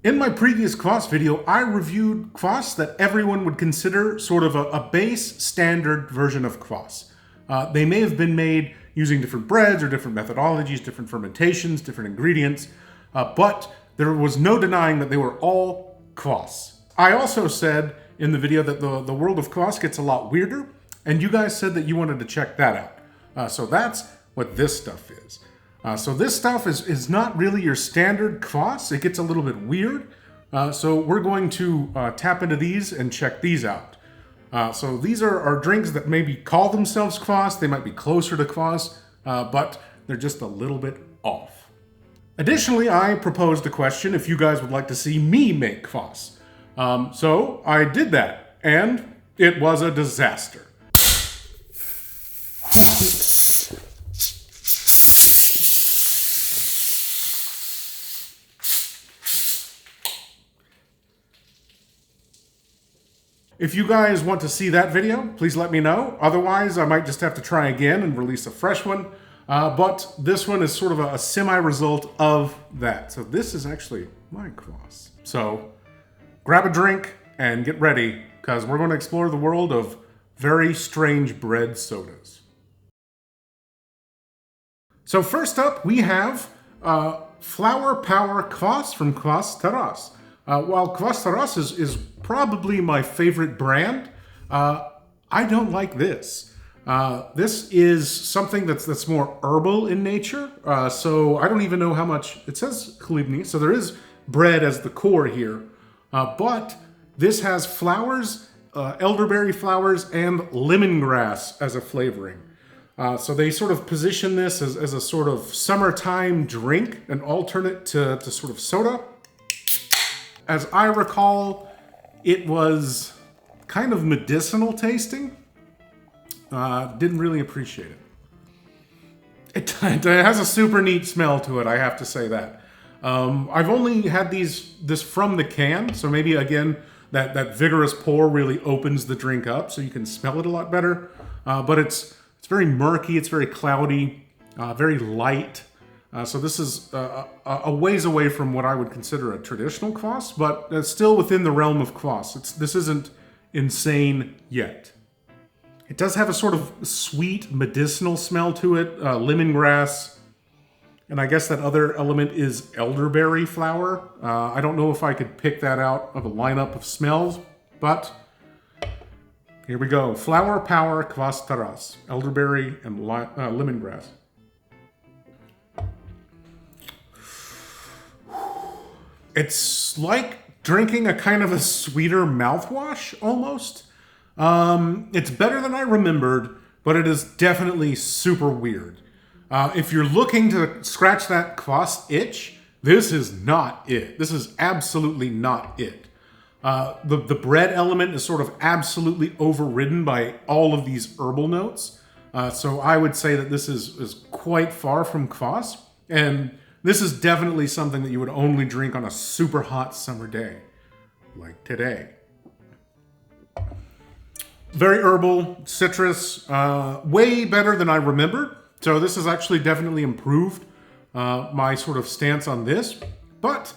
In my previous Kvass video, I reviewed Kvass that everyone would consider sort of a base standard version of Kvass. They may have been made using different breads or different methodologies, different fermentations, different ingredients, but there was no denying that they were all Kvass. I also said in the video that the world of Kvass gets a lot weirder, and you guys said that you wanted to check that out. So that's what this stuff is. So this stuff is not really your standard Kvass. It gets a little bit weird. So we're going to tap into these and check these out. So these are drinks that maybe call themselves Kvass. They might be closer to Kvass, but they're just a little bit off. Additionally, I proposed a question if you guys would like to see me make Kvass. So I did that, and it was a disaster. If you guys want to see that video, please let me know. Otherwise, I might just have to try again and release a fresh one. But this one is sort of a semi-result of that. So this is actually my Kvass. So grab a drink and get ready, because we're going to explore the world of very strange bread sodas. So first up, we have Flower Power Kvass from Kvas Taras. While Kvas Taras is probably my favorite brand, I don't like this. This is something that's more herbal in nature, so I don't even know how much. It says chlebni, so there is bread as the core here, but this has flowers, elderberry flowers, and lemongrass as a flavoring. So they sort of position this as a sort of summertime drink, an alternate to sort of soda. As I recall, it was kind of medicinal tasting. Didn't really appreciate it. It has a super neat smell to it, I have to say that. I've only had this from the can, so maybe again, that vigorous pour really opens the drink up so you can smell it a lot better. But it's very murky, it's very cloudy, very light. So this is a ways away from what I would consider a traditional Kvass, but it's still within the realm of Kvass. This isn't insane yet. It does have a sort of sweet medicinal smell to it, lemongrass, and I guess that other element is elderberry flower. I don't know if I could pick that out of a lineup of smells, but here we go. Flower Power Kvas Taras, elderberry and lemongrass. It's like drinking a kind of a sweeter mouthwash, almost. It's better than I remembered, but it is definitely super weird. If you're looking to scratch that Kvass itch, this is not it. This is absolutely not it. The bread element is sort of absolutely overridden by all of these herbal notes. So I would say that this is quite far from Kvass, and this is definitely something that you would only drink on a super hot summer day, like today. Very herbal, citrus, way better than I remembered. So this has actually definitely improved my sort of stance on this, but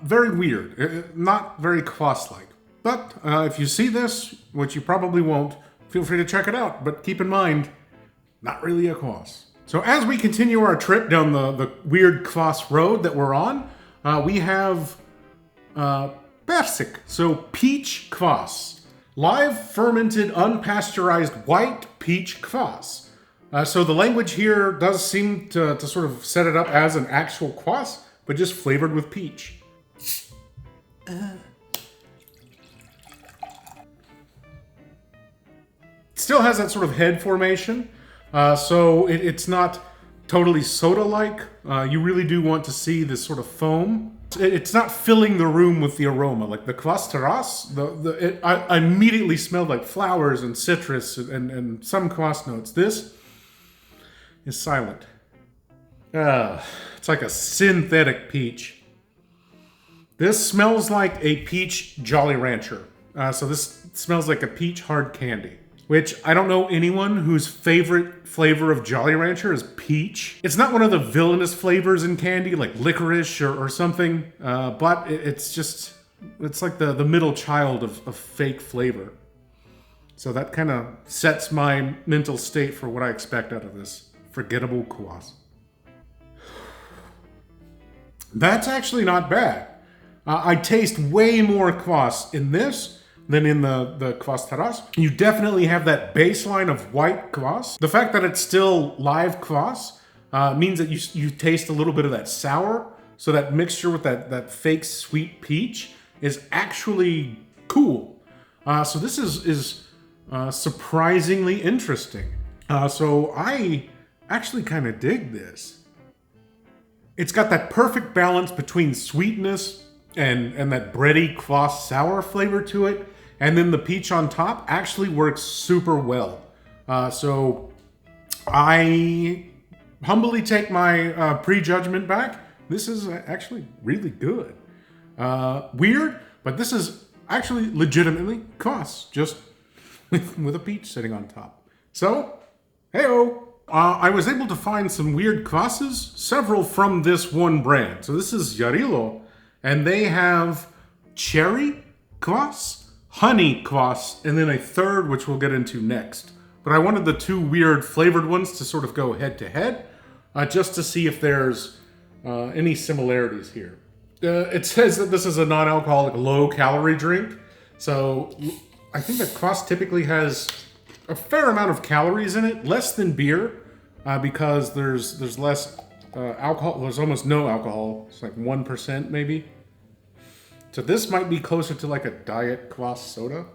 very weird, not very Kvass-like. But if you see this, which you probably won't, feel free to check it out. But keep in mind, not really a Kvass. So as we continue our trip down the weird Kvass road that we're on, we have persik, so peach Kvass. Live fermented unpasteurized white peach Kvass. So the language here does seem to sort of set it up as an actual Kvass, but just flavored with peach. Still has that sort of head formation. So it's not totally soda-like. You really do want to see this sort of foam. It's not filling the room with the aroma. Like the Kvas Taras, I immediately smelled like flowers and citrus and some Kvass notes. This is silent. It's like a synthetic peach. This smells like a peach Jolly Rancher. So this smells like a peach hard candy. which I don't know anyone whose favorite flavor of Jolly Rancher is peach. It's not one of the villainous flavors in candy like licorice or something, but it's like the middle child of fake flavor. So that kind of sets my mental state for what I expect out of this forgettable Kvass. That's actually not bad. I taste way more Kvass in this than in the Kvas Taras. You definitely have that baseline of white Kvass. The fact that it's still live Kvass means that you taste a little bit of that sour. So that mixture with that fake sweet peach is actually cool. So this is surprisingly interesting. So I actually kind of dig this. It's got that perfect balance between sweetness and that bready Kvass sour flavor to it. And then the peach on top actually works super well. So I humbly take my prejudgment back. This is actually really good. Weird, but this is actually legitimately Kvass, just with a peach sitting on top. So, hey-o! I was able to find some weird Kvasses, several from this one brand. So this is Yarilo, and they have cherry Kvass, honey Kvass, and then a third, which we'll get into next. But I wanted the two weird flavored ones to sort of go head to head, just to see if there's any similarities here. It says that this is a non-alcoholic, low-calorie drink. So I think that Kvass typically has a fair amount of calories in it, less than beer, because there's less alcohol. There's almost no alcohol. It's like 1% maybe. So this might be closer to like a diet Kvass soda,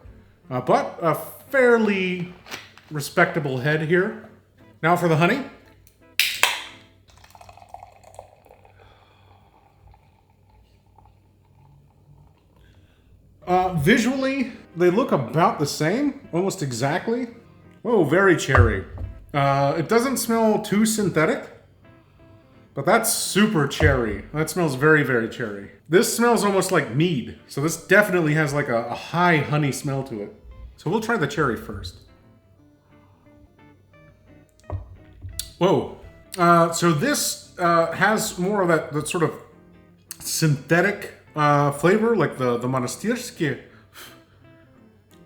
but a fairly respectable head here. Now for the honey. Visually, they look about the same, almost exactly. Whoa, very cherry. It doesn't smell too synthetic, but that's super cherry. That smells very, very cherry. This smells almost like mead, so this definitely has like a high honey smell to it. So we'll try the cherry first. Whoa. So this has more of that sort of synthetic flavor, like the Arseniivskyi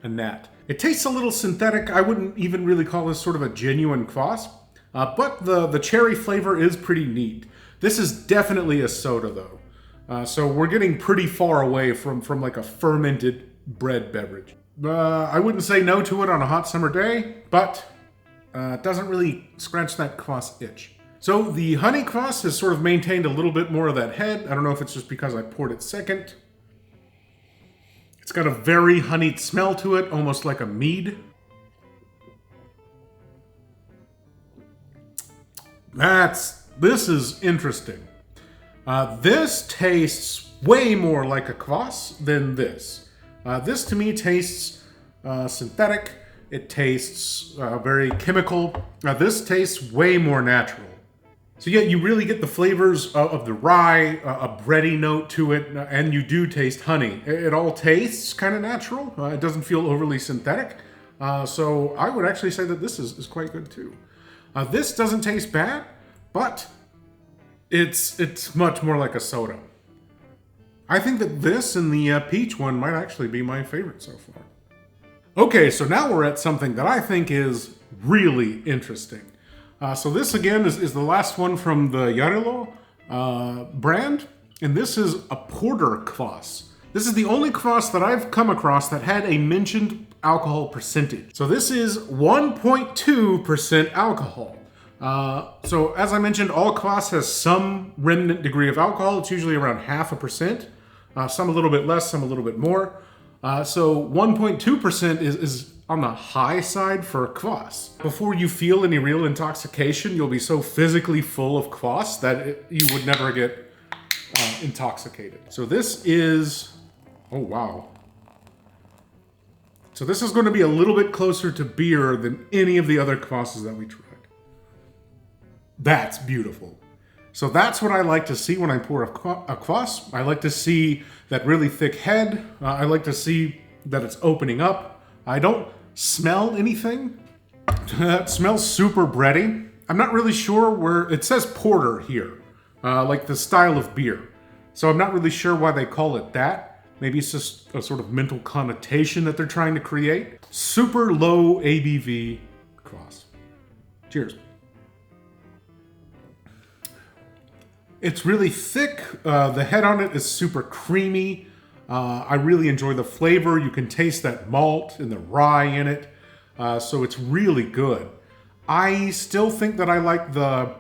and that. It tastes a little synthetic. I wouldn't even really call this sort of a genuine Kvass, but the cherry flavor is pretty neat. This is definitely a soda though, so we're getting pretty far away from like a fermented bread beverage. I wouldn't say no to it on a hot summer day, but it doesn't really scratch that Kvass itch. So the honey Kvass has sort of maintained a little bit more of that head. I don't know if it's just because I poured it second. It's got a very honeyed smell to it, almost like a mead. This is interesting. This tastes way more like a Kvass than this. This to me tastes synthetic. It tastes very chemical. This tastes way more natural. So yeah, you really get the flavors of the rye, a bready note to it, and you do taste honey. It all tastes kind of natural. It doesn't feel overly synthetic. So I would actually say that this is quite good too. This doesn't taste bad, but it's much more like a soda. I think that this and the peach one might actually be my favorite so far. Okay, so now we're at something that I think is really interesting. So this again is the last one from the Yarilo brand, and this is a porter Kvass. This is the only Kvass that I've come across that had a mentioned alcohol percentage. So this is 1.2% alcohol. So as I mentioned, all Kvass has some remnant degree of alcohol. It's usually around 0.5%, some a little bit less, some a little bit more. So 1.2% is on the high side for Kvass. Before you feel any real intoxication, you'll be so physically full of Kvass that you would never get intoxicated. So this is, oh wow. So this is going to be a little bit closer to beer than any of the other Kvasses that we tried. That's beautiful. So that's what I like to see when I pour a Kvass. I like to see that really thick head. I like to see that it's opening up. I don't smell anything. It smells super bready. I'm not really sure where, it says porter here, like the style of beer. So I'm not really sure why they call it that. Maybe it's just a sort of mental connotation that they're trying to create. Super low ABV Kvass. Cheers. It's really thick. The head on it is super creamy. I really enjoy the flavor. You can taste that malt and the rye in it. So it's really good. I still think that I like the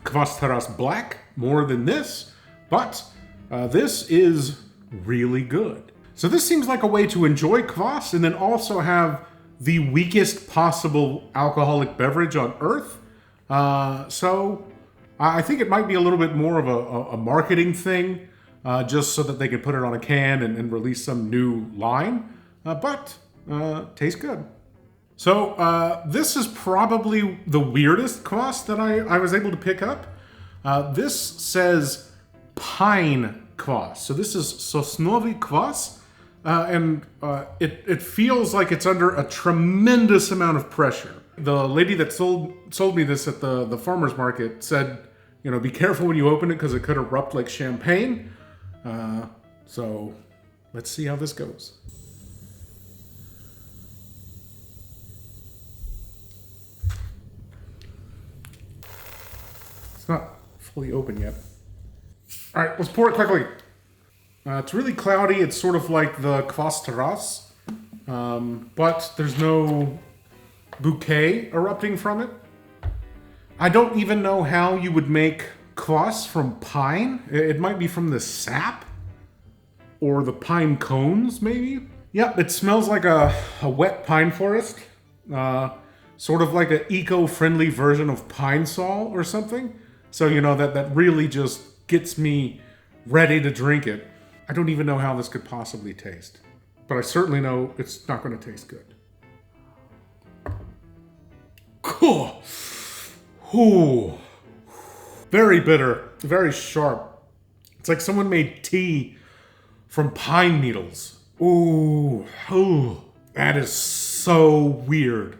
Kvas Taras Black more than this, but this is really good. So this seems like a way to enjoy Kvass and then also have the weakest possible alcoholic beverage on earth. So I think it might be a little bit more of a marketing thing, just so that they can put it on a can and release some new line, but tastes good. So this is probably the weirdest Kvass that I was able to pick up. This says pine Kvass. So this is sosnowy Kvass, and it feels like it's under a tremendous amount of pressure. The lady that sold me this at the farmer's market said, you know, be careful when you open it because it could erupt like champagne. So let's see how this goes. It's not fully open yet. All right, let's pour it quickly. It's really cloudy. It's sort of like the Kvas Taras, but there's no bouquet erupting from it. I don't even know how you would make kvass from pine. It might be from the sap or the pine cones, maybe. Yep, it smells like a wet pine forest. Sort of like an eco-friendly version of pine sol or something. So, you know, that really just gets me ready to drink it. I don't even know how this could possibly taste, but I certainly know it's not going to taste good. Cool. Ooh. Very bitter, very sharp. It's like someone made tea from pine needles. Ooh, ooh. That is so weird.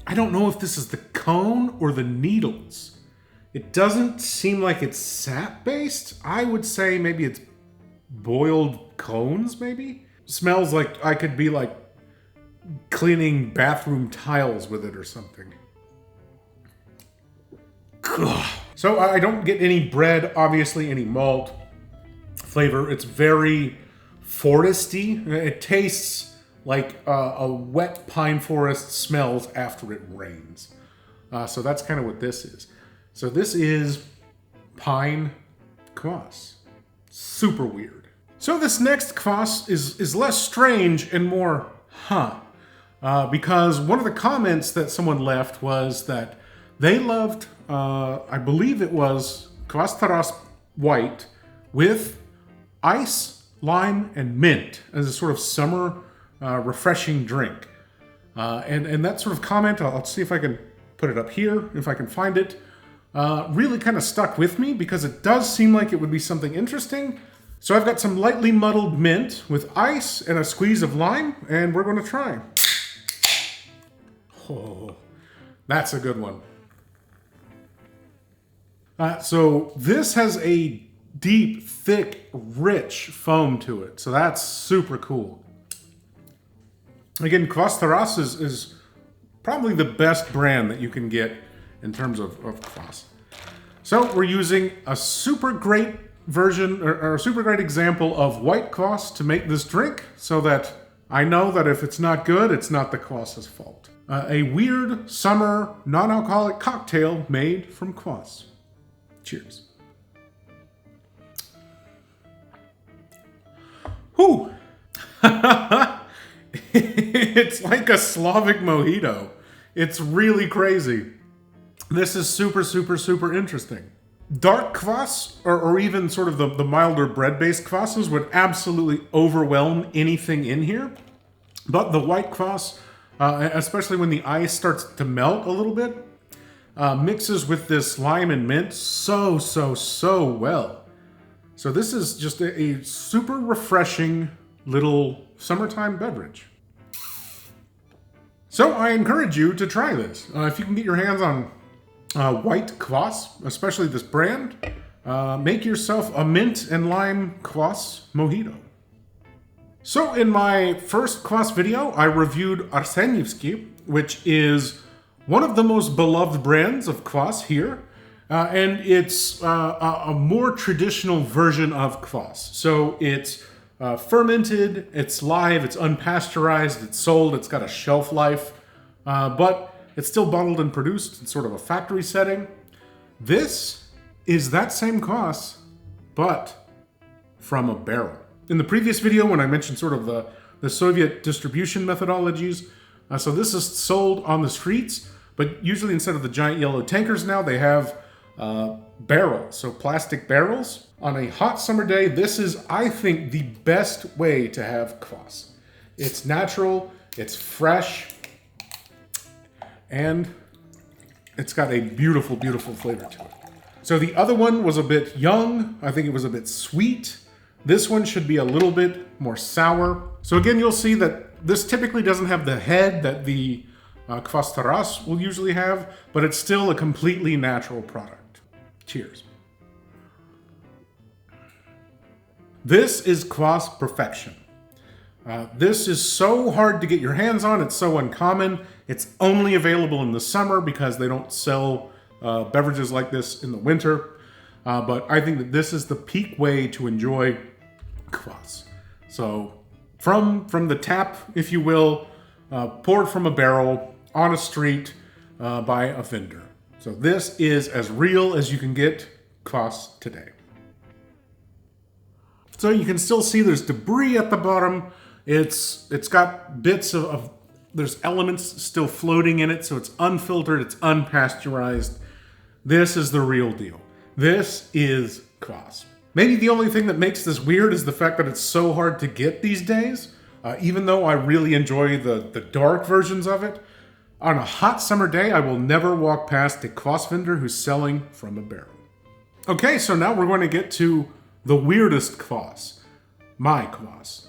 I don't know if this is the cone or the needles. It doesn't seem like it's sap-based. I would say maybe it's boiled cones, maybe? Smells like I could be like cleaning bathroom tiles with it or something. So I don't get any bread, obviously any malt flavor. It's very foresty. It tastes like a wet pine forest smells after it rains. So that's kind of what this is. So this is pine kvass. Super weird. So this next kvass is less strange and more because one of the comments that someone left was that they loved, I believe it was Kvas Taras White with ice, lime, and mint as a sort of summer refreshing drink. And that sort of comment, I'll see if I can put it up here, if I can find it, really kind of stuck with me because it does seem like it would be something interesting. So I've got some lightly muddled mint with ice and a squeeze of lime, and we're going to try. Oh, that's a good one. So this has a deep, thick, rich foam to it. So that's super cool. Again, Kvas Taras is probably the best brand that you can get in terms of kvass. So we're using a super great version or a super great example of white kvass to make this drink so that I know that if it's not good, it's not the kvass's fault. A weird summer non-alcoholic cocktail made from kvass. Cheers. Whew. It's like a Slavic mojito. It's really crazy. This is super, super, super interesting. Dark kvass, or even sort of the milder bread-based kvasses would absolutely overwhelm anything in here. But the white kvass, especially when the ice starts to melt a little bit, mixes with this lime and mint so well. So this is just a super refreshing little summertime beverage. So I encourage you to try this. If you can get your hands on white Kvass, especially this brand, make yourself a mint and lime Kvass mojito. So in my first Kvass video, I reviewed Arseniivskyi, which is one of the most beloved brands of Kvass here. And it's a more traditional version of Kvass. So it's fermented, it's live, it's unpasteurized, it's sold, it's got a shelf life, but it's still bottled and produced in sort of a factory setting. This is that same Kvass, but from a barrel. In the previous video, when I mentioned sort of the Soviet distribution methodologies, so this is sold on the streets, but usually instead of the giant yellow tankers now, they have barrels, so plastic barrels. On a hot summer day, this is, I think, the best way to have Kvass. It's natural, it's fresh, and it's got a beautiful, beautiful flavor to it. So the other one was a bit young. I think it was a bit sweet. This one should be a little bit more sour. So again, you'll see that this typically doesn't have the head that the Kvas Taras will usually have, but it's still a completely natural product. Cheers. This is Kvass perfection. This is so hard to get your hands on. It's so uncommon. It's only available in the summer because they don't sell beverages like this in the winter. But I think that this is the peak way to enjoy Kvass. So from the tap, if you will, poured from a barrel on a street by a vendor. So this is as real as you can get Kvass today. So you can still see there's debris at the bottom. It's got bits of there's elements still floating in it, so it's unfiltered, it's unpasteurized. This is the real deal. This is Kvass. Maybe the only thing that makes this weird is the fact that it's so hard to get these days. Even though I really enjoy the dark versions of it, on a hot summer day, I will never walk past a Kvass vendor who's selling from a barrel. Okay, so now we're going to get to the weirdest Kvass, my Kvass.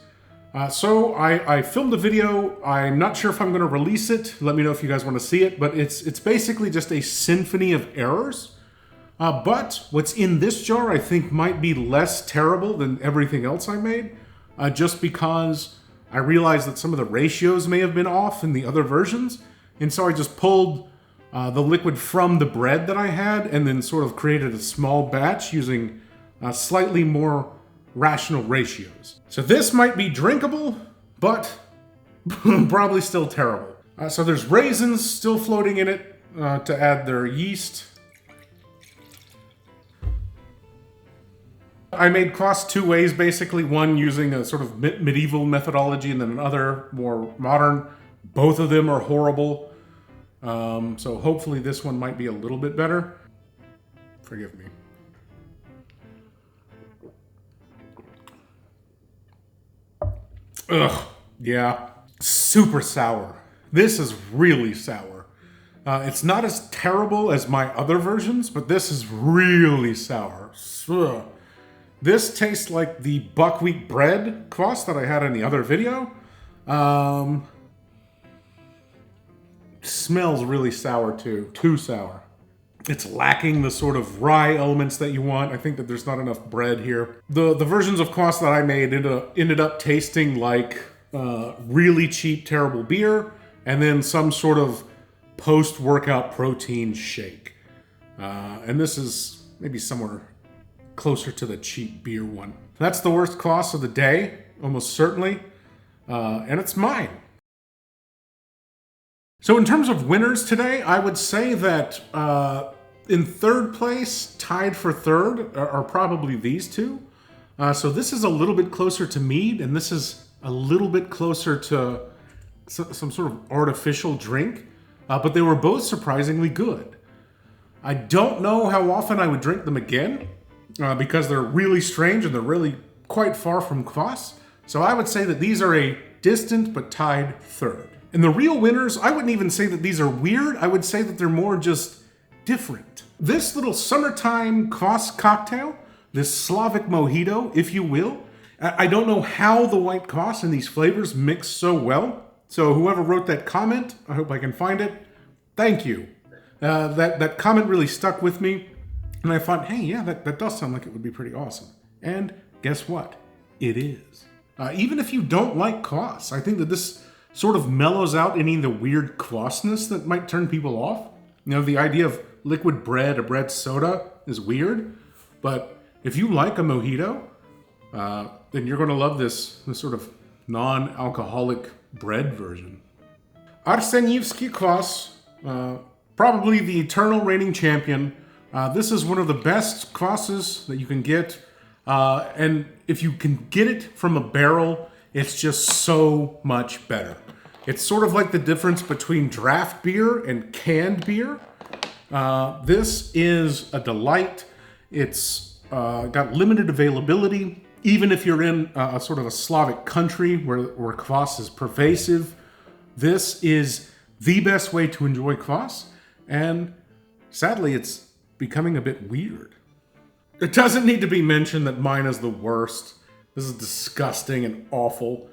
So I filmed a video. I'm not sure if I'm going to release it. Let me know if you guys want to see it, but it's basically just a symphony of errors. But what's in this jar I think might be less terrible than everything else I made, just because I realized that some of the ratios may have been off in the other versions. And so I just pulled the liquid from the bread that I had and then sort of created a small batch using slightly more rational ratios. So this might be drinkable, but probably still terrible. So there's raisins still floating in it to add their yeast. I made Kvass two ways, basically. One using a sort of medieval methodology and then another more modern. Both of them are horrible. So hopefully this one might be a little bit better. Forgive me. Ugh, yeah, super sour. This is really sour. It's not as terrible as my other versions, but this is really sour. Ugh. This tastes like the buckwheat bread Kvass that I had in the other video. Smells really sour too. Too sour. It's lacking the sort of rye elements that you want. I think that there's not enough bread here. The versions of Kvass that I made ended up tasting like really cheap, terrible beer, and then some sort of post-workout protein shake. And this is maybe somewhere closer to the cheap beer one. That's the worst Kvass of the day, almost certainly. And it's mine. So in terms of winners today, I would say that in third place, tied for third, are probably these two. So this is a little bit closer to mead, and this is a little bit closer to some sort of artificial drink. But they were both surprisingly good. I don't know how often I would drink them again, because they're really strange and they're really quite far from Kvass. So I would say that these are a distant but tied third. And the real winners, I wouldn't even say that these are weird. I would say that they're more just different. This little summertime Kvass cocktail this Slavic mojito, if you will. I don't know how the white Kvass and these flavors mix so well. So whoever wrote that comment, I hope I can find it. Thank you. That comment really stuck with me. And I thought, hey, yeah, that does sound like it would be pretty awesome. And guess what? It is. Even if you don't like Kvass, I think that this sort of mellows out any of the weird Kvassness that might turn people off. You know, the idea of liquid bread, a bread soda, is weird. But if you like a mojito, then you're going to love this sort of non-alcoholic bread version. Arseniivskyi Kvass, probably the eternal reigning champion. This is one of the best Kvasses that you can get. And if you can get it from a barrel, it's just so much better. It's sort of like the difference between draft beer and canned beer. This is a delight. It's got limited availability. Even if you're in a sort of a Slavic country where Kvass is pervasive, this is the best way to enjoy Kvass. And sadly, it's becoming a bit weird. It doesn't need to be mentioned that mine is the worst. This is disgusting and awful.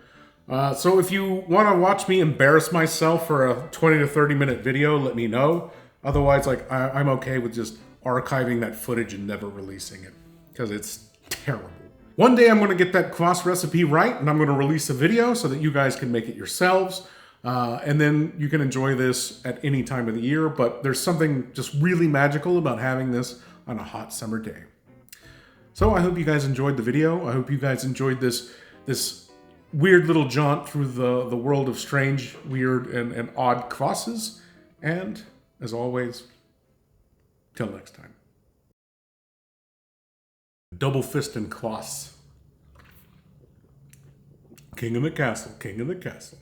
So if you want to watch me embarrass myself for a 20 to 30 minute video, let me know. Otherwise, I'm okay with just archiving that footage and never releasing it, because it's terrible. One day I'm going to get that Kvass recipe right, and I'm going to release a video so that you guys can make it yourselves. And then you can enjoy this at any time of the year, but there's something just really magical about having this on a hot summer day. So I hope you guys enjoyed the video. I hope you guys enjoyed this weird little jaunt through the world of strange, weird, and odd Kvasses. And as always, till next time. Double fist and Kvass. King of the castle, king of the castle.